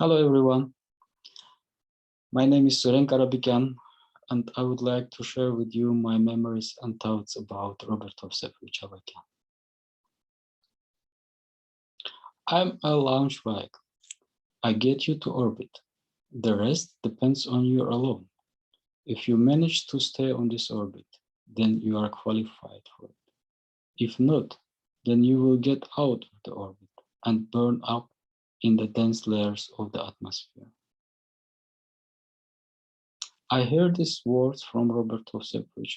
Hello everyone, my name is Suren Karabekyan and I would like to share with you my memories and thoughts about Robert Karabekyan. I'm a launch vehicle. I get you to orbit. The rest depends on you alone. If you manage to stay on this orbit, then you are qualified for it. If not, then you will get out of the orbit and burn up in the dense layers of the atmosphere. I heard these words from Robert Karabekyan,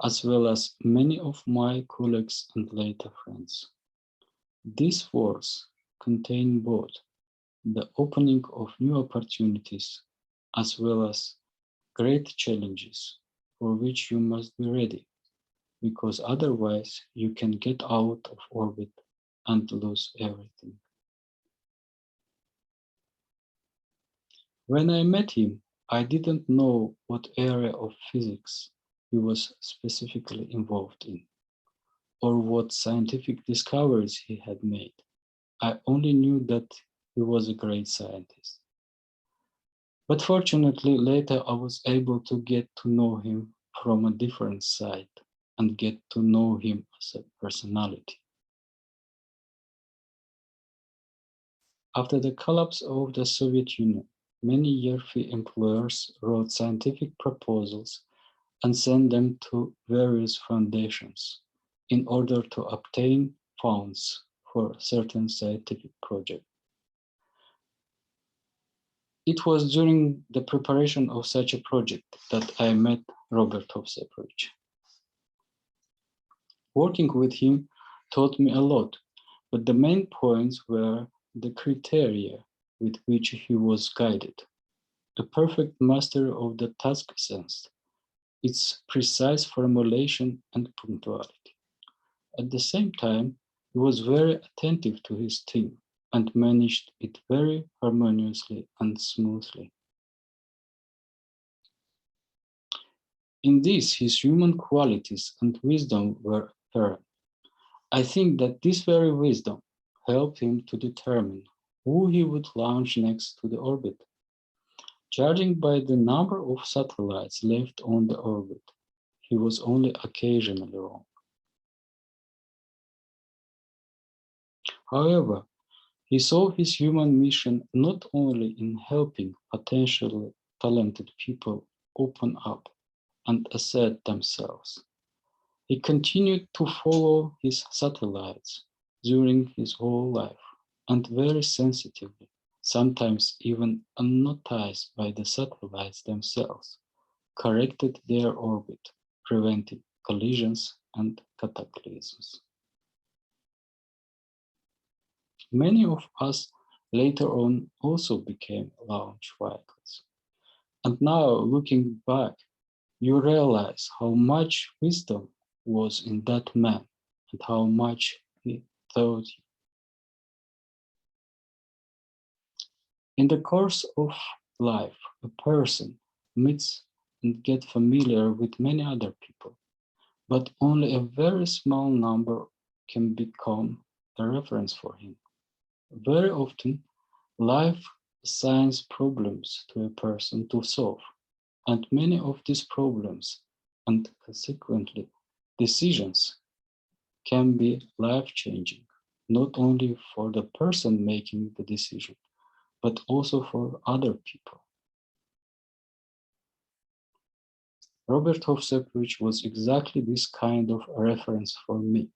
as well as many of my colleagues and later friends. These words contain both the opening of new opportunities as well as great challenges for which you must be ready, because otherwise you can get out of orbit and lose everything. When I met him, I didn't know what area of physics he was specifically involved in, or what scientific discoveries he had made. I only knew that he was a great scientist. But fortunately, later I was able to get to know him from a different side and get to know him as a personality. After the collapse of the Soviet Union, many yearly employers wrote scientific proposals and sent them to various foundations in order to obtain funds for certain scientific projects. It was during the preparation of such a project that I met Robert Karabekyan. Working with him taught me a lot, but the main points were the criteria with which he was guided, the perfect mastery of the task sense, its precise formulation and punctuality. At the same time, he was very attentive to his team and managed it very harmoniously and smoothly. In this, his human qualities and wisdom were apparent. I think that this very wisdom helped him to determine who he would launch next to the orbit. Judging by the number of satellites left on the orbit, he was only occasionally wrong. However, he saw his human mission not only in helping potentially talented people open up and assert themselves. He continued to follow his satellites during his whole life, and very sensitively, sometimes even unnoticed by the satellites themselves, corrected their orbit, preventing collisions and cataclysms. Many of us later on also became launch vehicles. And now, looking back, you realize how much wisdom was in that man and how much he taught you. In the course of life, a person meets and gets familiar with many other people, but only a very small number can become a reference for him. Very often, life assigns problems to a person to solve, and many of these problems, and consequently decisions, can be life-changing, not only for the person making the decision, but also for other people. Robert Hofstadter was exactly this kind of reference for me.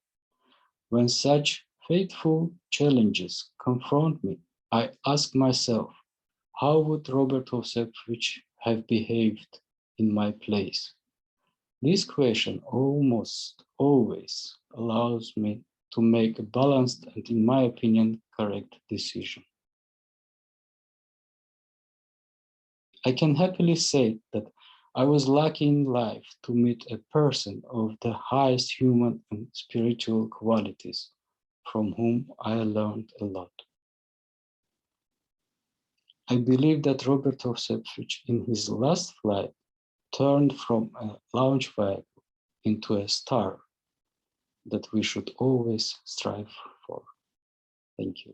When such fateful challenges confront me, I ask myself, how would Robert Hofstadter have behaved in my place? This question almost always allows me to make a balanced and, in my opinion, correct decision. I can happily say that I was lucky in life to meet a person of the highest human and spiritual qualities, from whom I learned a lot. I believe that Robert Hofstadter, in his last flight, turned from a launch vehicle into a star that we should always strive for. Thank you.